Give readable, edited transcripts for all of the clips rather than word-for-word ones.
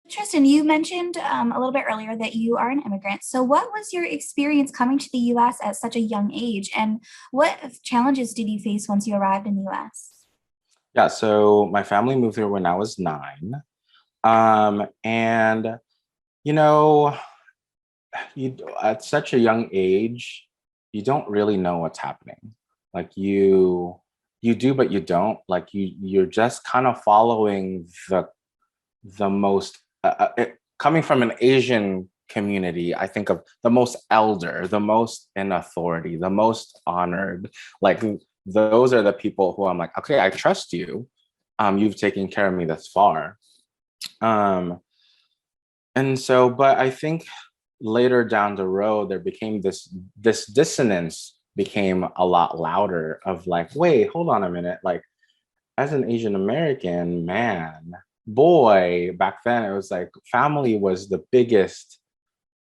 Tristan, you mentioned a little bit earlier that you are an immigrant. So, what was your experience coming to the US at such a young age, and what challenges did you face once you arrived in the US? Yeah, so my family moved here when I was 9. And you know, you at such a young age, you don't really know what's happening. Like you do, but you don't. Like you're just kind of following the most coming from an Asian community. I think of the most elder, the most in authority, the most honored. Like those are the people who I'm like, okay, I trust you. You've taken care of me thus far. Um, and so, but I think later down the road, there became this dissonance became a lot louder of like, wait, hold on a minute. Like, as an Asian American man, boy, back then it was like family was the biggest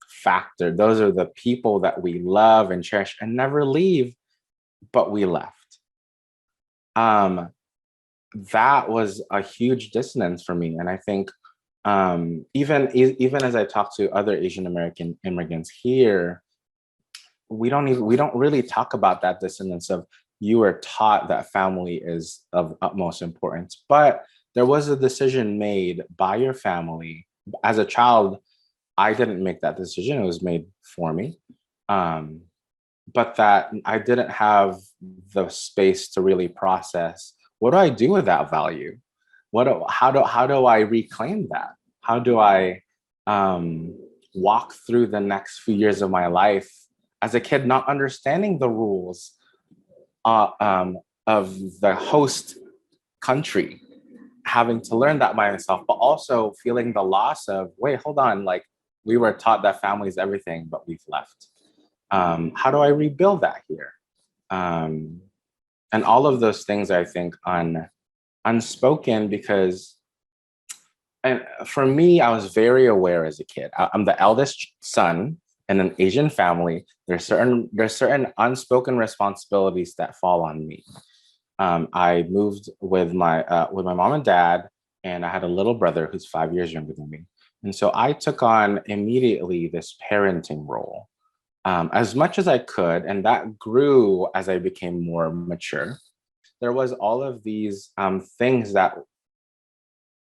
factor. Those are the people that we love and cherish and never leave, but we left. Um, that was a huge dissonance for me. And I think even as I talk to other Asian American immigrants here, we don't really talk about that dissonance of you were taught that family is of utmost importance. But there was a decision made by your family. As a child, I didn't make that decision, it was made for me. Um, but that I didn't have the space to really process what do I do with that value? How do I reclaim that? How do I um, walk through the next few years of my life as a kid, not understanding the rules of the host country, having to learn that by myself, but also feeling the loss of wait, hold on, like we were taught that family is everything, but we've left. How do I rebuild that here? Um, and all of those things I think unspoken because and for me, I was very aware as a kid. I'm the eldest son in an Asian family. There's certain unspoken responsibilities that fall on me. I moved with my mom and dad, and I had a little brother who's 5 years younger than me. And so I took on immediately this parenting role as much as I could, and that grew as I became more mature. There was all of these things that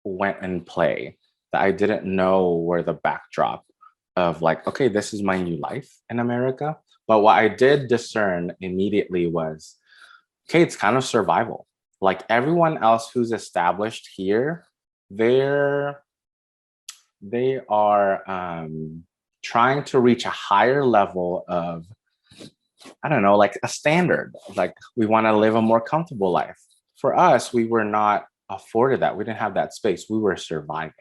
went in play that I didn't know were the backdrop of like, okay, this is my new life in America. But what I did discern immediately was, okay, it's kind of survival. Like everyone else who's established here, they're they are trying to reach a higher level of, I don't know, like a standard. Like we want to live a more comfortable life. For us, we were not afforded that. We didn't have that space. We were surviving.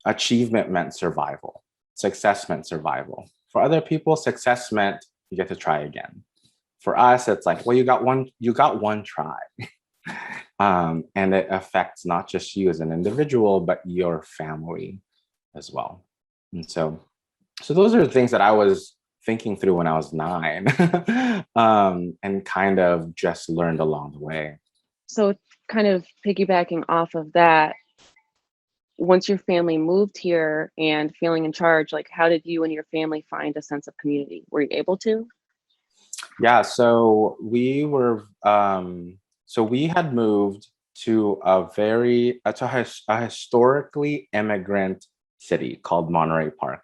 Achievement meant survival. Success meant survival. For other people, success meant you get to try again. For us, it's like, well, you got one try. And it affects not just you as an individual, but your family as well. And so those are the things that I was thinking through when I was 9, and kind of just learned along the way. So, kind of piggybacking off of that, once your family moved here and feeling in charge, like how did you and your family find a sense of community? Were you able to? Yeah, so we had moved to a historically immigrant city called Monterey Park,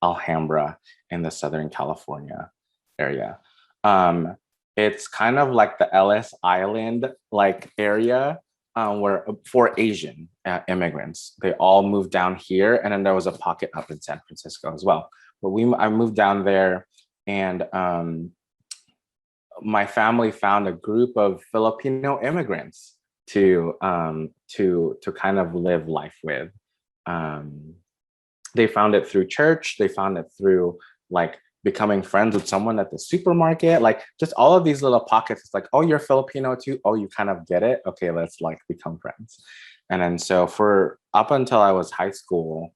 Alhambra, in the Southern California area. Um, it's kind of like the Ellis Island like area where for Asian immigrants, they all moved down here, and then there was a pocket up in San Francisco as well. But I moved down there, and my family found a group of Filipino immigrants to kind of live life with. Um, they found it through church. They found it through like becoming friends with someone at the supermarket. Like just all of these little pockets. It's like, oh, you're Filipino too. Oh, you kind of get it. Okay, let's like become friends. And then so for up until I was high school,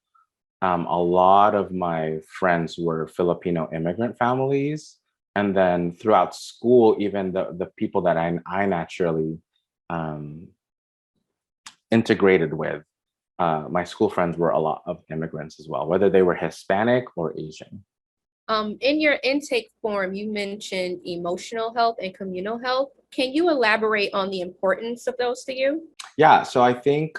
a lot of my friends were Filipino immigrant families. And then throughout school, even the people that I naturally um, integrated with, my school friends were a lot of immigrants as well, whether they were Hispanic or Asian. In your intake form, you mentioned emotional health and communal health. Can you elaborate on the importance of those to you? Yeah, so I think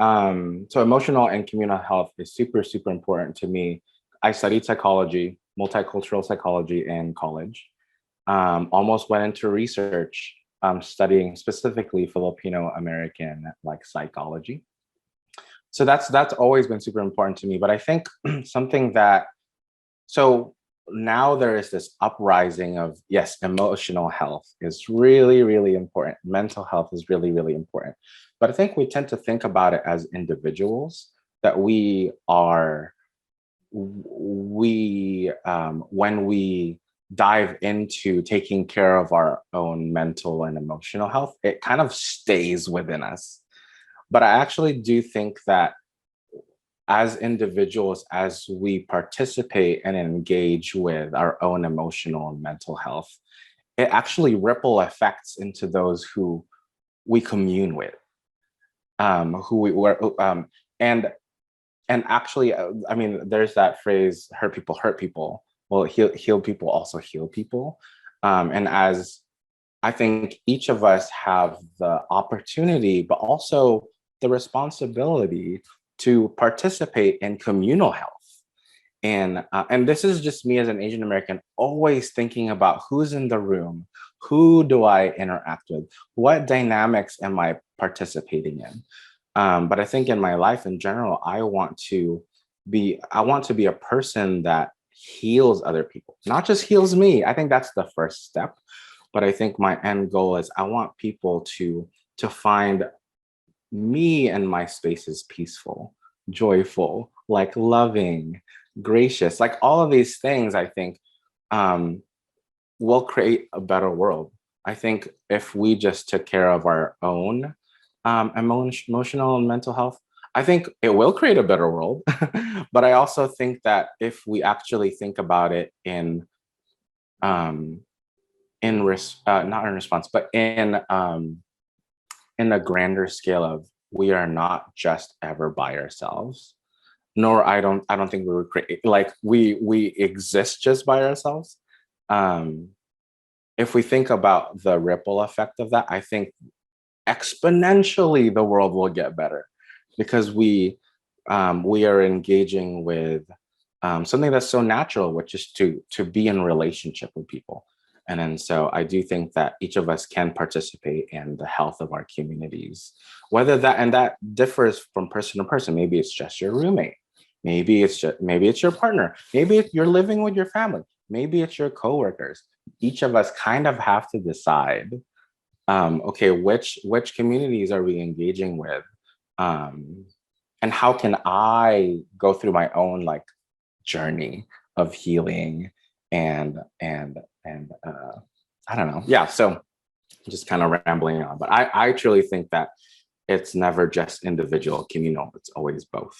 so emotional and communal health is super, super important to me. I studied psychology, multicultural psychology in college. Almost went into research, studying specifically Filipino American like psychology. So that's always been super important to me. But I think something that so now there is this uprising of, yes, emotional health is really, really important. Mental health is really, really important. But I think we tend to think about it as individuals that when we dive into taking care of our own mental and emotional health, it kind of stays within us. But I actually do think that as individuals, as we participate and engage with our own emotional and mental health, it actually ripple effects into those who we commune with, who we were, and actually, I mean, there's that phrase, hurt people hurt people. Well, heal people also heal people. And as I think each of us have the opportunity, but also the responsibility to participate in communal health. And this is just me as an Asian American, always thinking about who's in the room, who do I interact with, what dynamics am I participating in. But I think in my life in general, I want to be a person that heals other people, not just heals me. I think that's the first step. But I think my end goal is I want people to find me and my spaces peaceful, joyful, like loving, gracious, like all of these things. I think will create a better world. I think if we just took care of our own emotional and mental health, I think it will create a better world. But I also think that if we actually think about it um, not in response, but in a grander scale of we are not just ever by ourselves. Nor I don't think we were create like we exist just by ourselves. Um, if we think about the ripple effect of that, I think exponentially the world will get better because we are engaging with something that's so natural, which is to be in relationship with people. And then so I do think that each of us can participate in the health of our communities, whether that differs from person to person. Maybe it's just your roommate. Maybe it's your partner. Maybe you're living with your family. Maybe it's your coworkers. Each of us kind of have to decide, okay, which communities are we engaging with? And how can I go through my own like journey of healing and I don't know. Yeah, so just kind of rambling on, but I truly think that it's never just individual, communal. It's always both.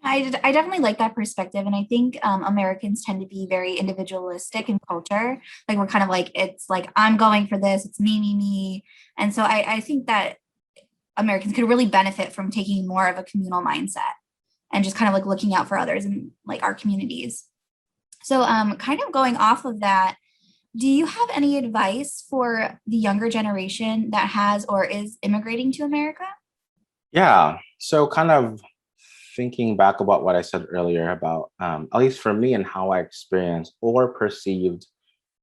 I definitely like that perspective. And I think Americans tend to be very individualistic in culture. Like we're kind of like, it's like, I'm going for this, it's me, me, me. And so I think that Americans could really benefit from taking more of a communal mindset and just kind of like looking out for others and like our communities. So kind of going off of that, do you have any advice for the younger generation that has or is immigrating to America? Yeah. So kind of thinking back about what I said earlier about, at least for me and how I experienced or perceived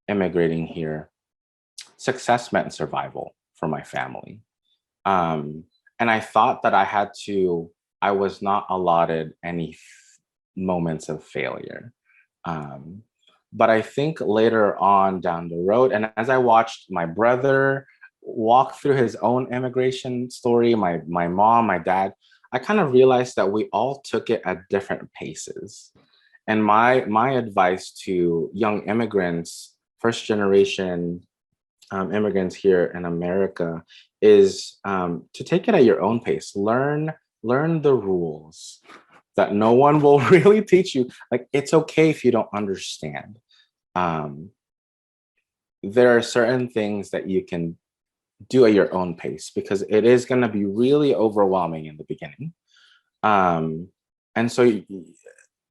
immigrating here, success meant survival for my family. And I thought that I was not allotted any moments of failure. Um, but I think later on down the road, and as I watched my brother walk through his own immigration story, my mom, my dad, I kind of realized that we all took it at different paces. And my advice to young immigrants, first generation immigrants here in America, is to take it at your own pace. Learn the rules that no one will really teach you. Like it's okay if you don't understand. Um, there are certain things that you can do at your own pace because it is going to be really overwhelming in the beginning. And so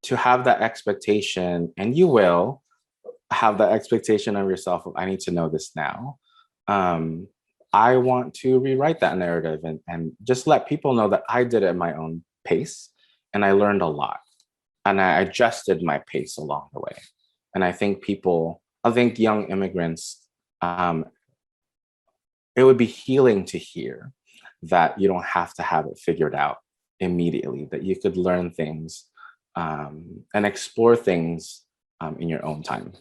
to have that expectation, and you will have that expectation of yourself of, I need to know this now. I want to rewrite that narrative and just let people know that I did it at my own pace and I learned a lot and I adjusted my pace along the way. And I think young immigrants, it would be healing to hear that you don't have to have it figured out immediately, that you could learn things and explore things in your own time.